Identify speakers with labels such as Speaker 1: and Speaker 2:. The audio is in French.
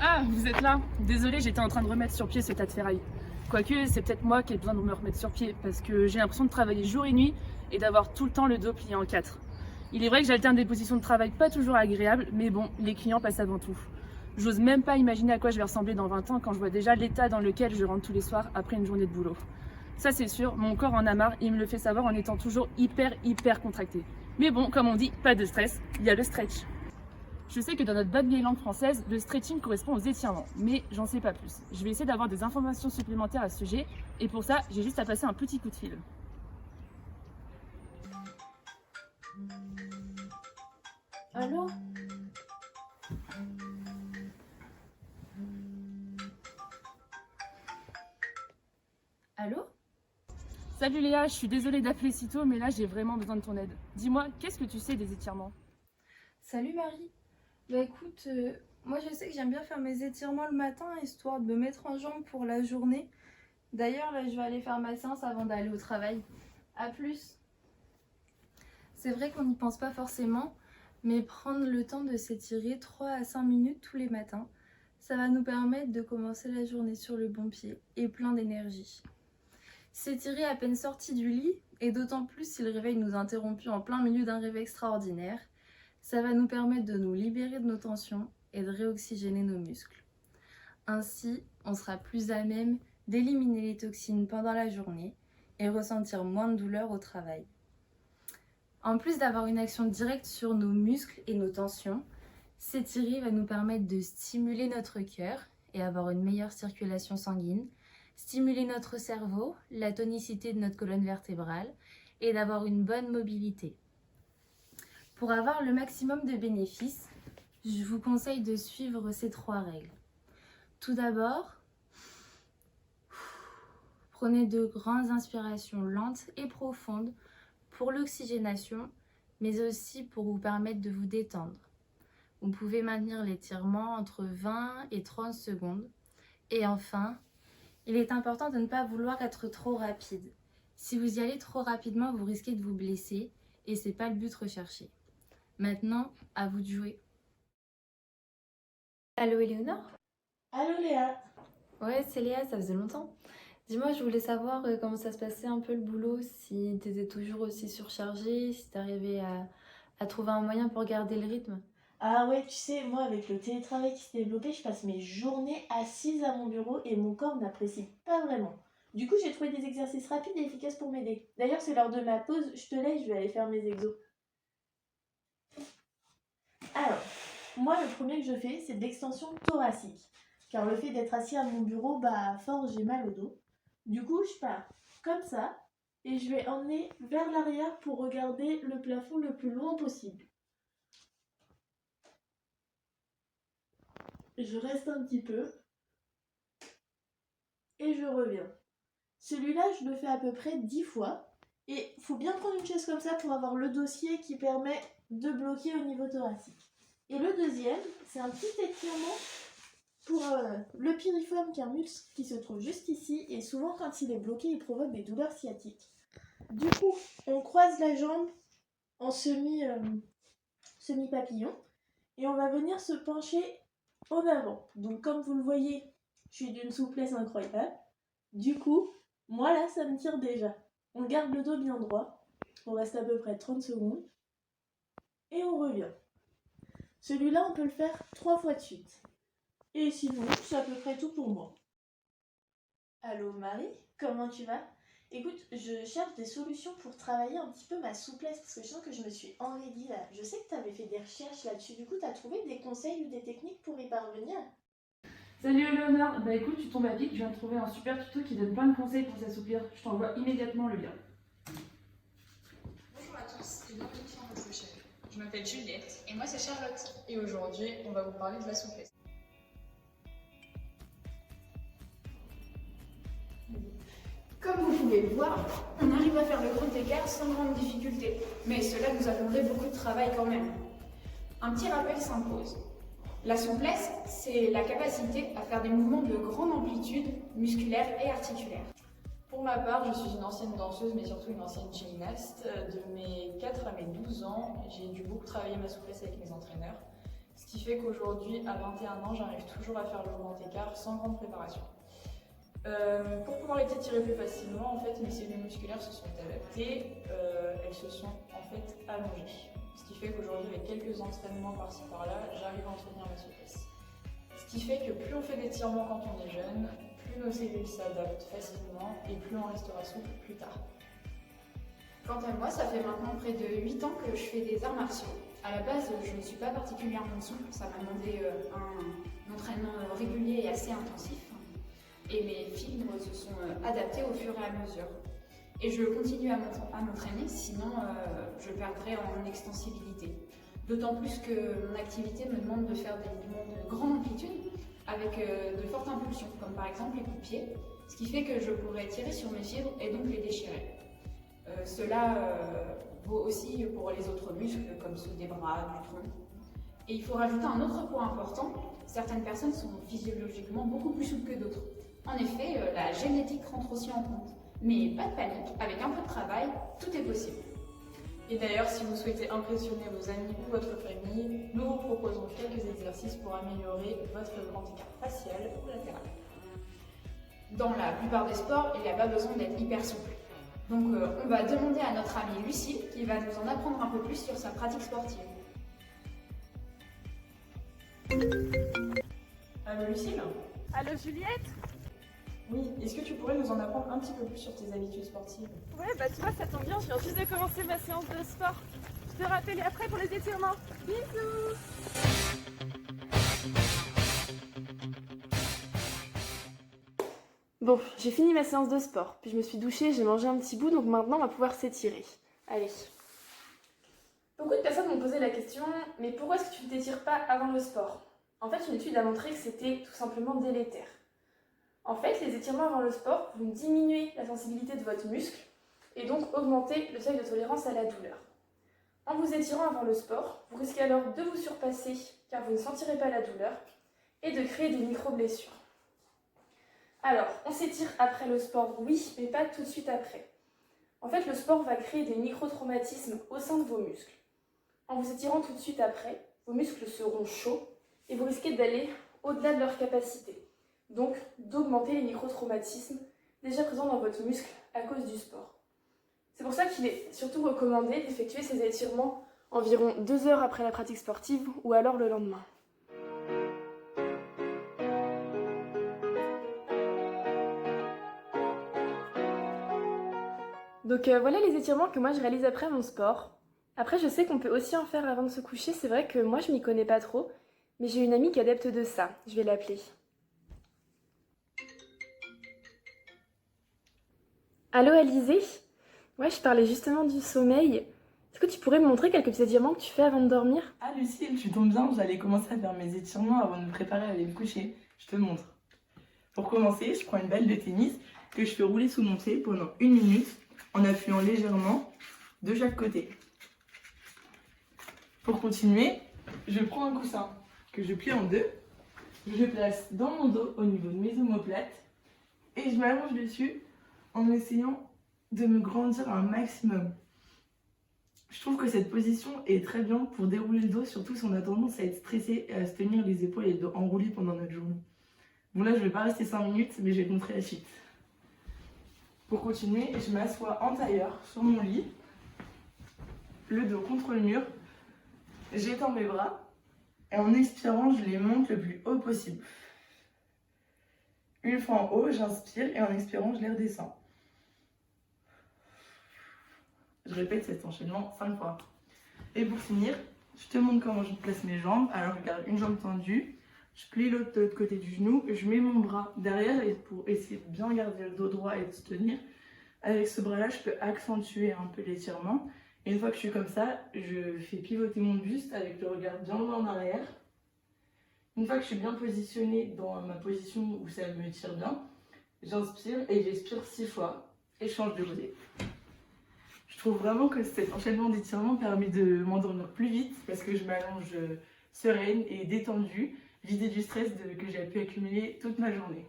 Speaker 1: Ah, vous êtes là. Désolée, j'étais en train de remettre sur pied ce tas de ferraille. Quoique, c'est peut-être moi qui ai besoin de me remettre sur pied, parce que j'ai l'impression de travailler jour et nuit et d'avoir tout le temps le dos plié en quatre. Il est vrai que j'alterne des positions de travail pas toujours agréables, mais bon, les clients passent avant tout. J'ose même pas imaginer à quoi je vais ressembler dans 20 ans quand je vois déjà l'état dans lequel je rentre tous les soirs après une journée de boulot. Ça c'est sûr, mon corps en a marre et il me le fait savoir en étant toujours hyper contracté. Mais bon, comme on dit, pas de stress, il y a le stretch. Je sais que dans notre bonne vieille langue française, le stretching correspond aux étirements, mais j'en sais pas plus. Je vais essayer d'avoir des informations supplémentaires à ce sujet, et pour ça, j'ai juste à passer un petit coup de fil.
Speaker 2: Allô? Allô?
Speaker 1: Salut Léa, je suis désolée d'appeler si tôt, mais là j'ai vraiment besoin de ton aide. Dis-moi, qu'est-ce que tu sais des étirements?
Speaker 2: Salut Marie. Bah écoute, moi je sais que j'aime bien faire mes étirements le matin histoire de me mettre en jambe pour la journée. D'ailleurs là je vais aller faire ma séance avant d'aller au travail. À plus. C'est vrai qu'on n'y pense pas forcément, mais prendre le temps de s'étirer 3 à 5 minutes tous les matins, ça va nous permettre de commencer la journée sur le bon pied et plein d'énergie. S'étirer à peine sorti du lit, et d'autant plus si le réveil nous a interrompus en plein milieu d'un rêve extraordinaire, ça va nous permettre de nous libérer de nos tensions et de réoxygéner nos muscles. Ainsi, on sera plus à même d'éliminer les toxines pendant la journée et ressentir moins de douleur au travail. En plus d'avoir une action directe sur nos muscles et nos tensions, s'étirer va nous permettre de stimuler notre cœur et avoir une meilleure circulation sanguine, stimuler notre cerveau, la tonicité de notre colonne vertébrale et d'avoir une bonne mobilité. Pour avoir le maximum de bénéfices, je vous conseille de suivre ces 3 règles. Tout d'abord, prenez de grandes inspirations lentes et profondes pour l'oxygénation, mais aussi pour vous permettre de vous détendre. Vous pouvez maintenir l'étirement entre 20 et 30 secondes. Et enfin, il est important de ne pas vouloir être trop rapide. Si vous y allez trop rapidement, vous risquez de vous blesser et c'est pas le but recherché. Maintenant, à vous de jouer. Allô Éléonore?
Speaker 3: Allô Léa.
Speaker 2: Ouais, c'est Léa, ça faisait longtemps. Dis-moi, je voulais savoir comment ça se passait un peu le boulot, si t'étais toujours aussi surchargée, si t'arrivais à trouver un moyen pour garder le rythme.
Speaker 3: Ah ouais, tu sais, moi avec le télétravail qui s'est développé, je passe mes journées assise à mon bureau et mon corps n'apprécie pas vraiment. Du coup, j'ai trouvé des exercices rapides et efficaces pour m'aider. D'ailleurs, c'est l'heure de ma pause, je te laisse, je vais aller faire mes exos. Alors, moi le premier que je fais, c'est de l'extension thoracique. Car le fait d'être assis à mon bureau, bah à force j'ai mal au dos. Du coup, je pars comme ça et je vais emmener vers l'arrière pour regarder le plafond le plus loin possible. Je reste un petit peu et je reviens. Celui-là, je le fais à peu près 10 fois. Et il faut bien prendre une chaise comme ça pour avoir le dossier qui permet de bloquer au niveau thoracique. Et le deuxième, c'est un petit étirement pour le piriforme, qui est un muscle qui se trouve juste ici. Et souvent, quand il est bloqué, il provoque des douleurs sciatiques. Du coup, on croise la jambe en semi-papillon. Et on va venir se pencher en avant. Donc comme vous le voyez, je suis d'une souplesse incroyable. Du coup, moi là, ça me tire déjà. On garde le dos bien droit. On reste à peu près 30 secondes. Et on revient. Celui-là, on peut le faire 3 fois de suite. Et sinon, c'est à peu près tout pour moi. Allô Marie, comment tu vas? Écoute, je cherche des solutions pour travailler un petit peu ma souplesse parce que je sens que je me suis enraidie là. Je sais que tu avais fait des recherches là-dessus. Du coup, tu as trouvé des conseils ou des techniques pour y parvenir?
Speaker 1: Salut Éléonore, bah écoute, tu tombes à pic, je viens de trouver un super tuto qui donne plein de conseils pour s'assouplir. Je t'envoie immédiatement le lien.
Speaker 4: Bonjour à tous et bienvenue sur notre chaîne. Je m'appelle Juliette et moi c'est Charlotte. Et aujourd'hui, on va vous parler de la souplesse.
Speaker 5: Comme vous pouvez le voir, on arrive à faire le grand écart sans grande difficulté, mais cela nous attendrait beaucoup de travail quand même. Un petit rappel s'impose. La souplesse, c'est la capacité à faire des mouvements de grande amplitude musculaire et articulaire.
Speaker 4: Pour ma part, je suis une ancienne danseuse, mais surtout une ancienne gymnaste. De mes 4 à mes 12 ans, j'ai dû beaucoup travailler ma souplesse avec mes entraîneurs. Ce qui fait qu'aujourd'hui, à 21 ans, j'arrive toujours à faire le grand écart sans grande préparation. Pour pouvoir les étirer plus facilement, en fait, mes cellules musculaires se sont adaptées, elles se sont en fait allongées. Ce qui fait qu'aujourd'hui, avec quelques entraînements par-ci par-là, j'arrive à entretenir ma souplesse. Ce qui fait que plus on fait d'étirements quand on est jeune, plus nos cellules s'adaptent facilement et plus on restera souple plus tard.
Speaker 5: Quant à moi, ça fait maintenant près de 8 ans que je fais des arts martiaux. À la base, je ne suis pas particulièrement souple, ça m'a demandé un entraînement régulier et assez intensif. Et mes fibres se sont adaptées au fur et à mesure. Et je continue à m'entraîner, sinon je perdrais en extensibilité. D'autant plus que mon activité me demande de faire des mouvements de grande amplitude avec de fortes impulsions, comme par exemple les coups de pied, ce qui fait que je pourrais tirer sur mes fibres et donc les déchirer. Cela vaut aussi pour les autres muscles, comme ceux des bras, du tronc. Et il faut rajouter un autre point important, certaines personnes sont physiologiquement beaucoup plus souples que d'autres. En effet, la génétique rentre aussi en compte. Mais pas de panique, avec un peu de travail, tout est possible.
Speaker 4: Et d'ailleurs, si vous souhaitez impressionner vos amis ou votre famille, nous vous proposons quelques exercices pour améliorer votre grand écart facial ou latéral.
Speaker 5: Dans la plupart des sports, il n'y a pas besoin d'être hyper souple. Donc on va demander à notre amie Lucie qui va nous en apprendre un peu plus sur sa pratique sportive.
Speaker 4: Allô Lucille ?
Speaker 1: Allô Juliette?
Speaker 4: Oui, est-ce que tu pourrais nous en apprendre un petit peu plus sur tes habitudes sportives?
Speaker 1: Ouais, bah tu vois, ça tombe bien, je viens juste de commencer ma séance de sport. Je te rappelle après pour les étirements. Bisous!
Speaker 6: Bon, j'ai fini ma séance de sport, puis je me suis douchée, j'ai mangé un petit bout, donc maintenant on va pouvoir s'étirer. Allez. Beaucoup de personnes m'ont posé la question, mais pourquoi est-ce que tu ne t'étires pas avant le sport? En fait, une étude a montré que c'était tout simplement délétère. En fait, les étirements avant le sport vont diminuer la sensibilité de votre muscle et donc augmenter le seuil de tolérance à la douleur. En vous étirant avant le sport, vous risquez alors de vous surpasser car vous ne sentirez pas la douleur et de créer des micro-blessures. Alors, on s'étire après le sport, oui, mais pas tout de suite après. En fait, le sport va créer des micro-traumatismes au sein de vos muscles. En vous étirant tout de suite après, vos muscles seront chauds et vous risquez d'aller au-delà de leur capacité. Donc, d'augmenter les micro-traumatismes déjà présents dans votre muscle à cause du sport. C'est pour ça qu'il est surtout recommandé d'effectuer ces étirements environ 2 heures après la pratique sportive ou alors le lendemain. Donc voilà les étirements que moi je réalise après mon sport. Après je sais qu'on peut aussi en faire avant de se coucher, c'est vrai que moi je m'y connais pas trop, mais j'ai une amie qui est adepte de ça, je vais l'appeler. Allô Alizé? Ouais, je parlais justement du sommeil. Est-ce que tu pourrais me montrer quelques petits étirements que tu fais avant de dormir?
Speaker 7: Ah Lucille, tu tombes bien, j'allais commencer à faire mes étirements avant de me préparer à aller me coucher. Je te montre. Pour commencer, je prends une balle de tennis que je fais rouler sous mon pied pendant 1 minute en appuyant légèrement de chaque côté. Pour continuer, je prends un coussin que je plie en deux, je le place dans mon dos au niveau de mes omoplates et je m'allonge dessus en essayant de me grandir un maximum. Je trouve que cette position est très bien pour dérouler le dos, surtout si on a tendance à être stressé et à se tenir les épaules et le dos enroulés pendant notre journée. Bon là je vais pas rester 5 minutes, mais je vais te montrer la suite. Pour continuer, je m'assois en tailleur sur mon lit, le dos contre le mur, j'étends mes bras et en expirant, je les monte le plus haut possible. Une fois en haut, j'inspire et en expirant, je les redescends. Je répète cet enchaînement 5 fois. Et pour finir, je te montre comment je place mes jambes. Alors je garde une jambe tendue, je plie l'autre de l'autre côté du genou, je mets mon bras derrière et pour essayer de bien garder le dos droit et de se tenir. Avec ce bras-là, je peux accentuer un peu l'étirement. Et une fois que je suis comme ça, je fais pivoter mon buste avec le regard bien loin en arrière. Une fois que je suis bien positionnée dans ma position où ça me tire bien, j'inspire et j'expire 6 fois et je change de côté. Je trouve vraiment que cet enchaînement d'étirements permet de m'endormir plus vite parce que je m'allonge sereine et détendue, vidée du stress que j'ai pu accumuler toute ma journée.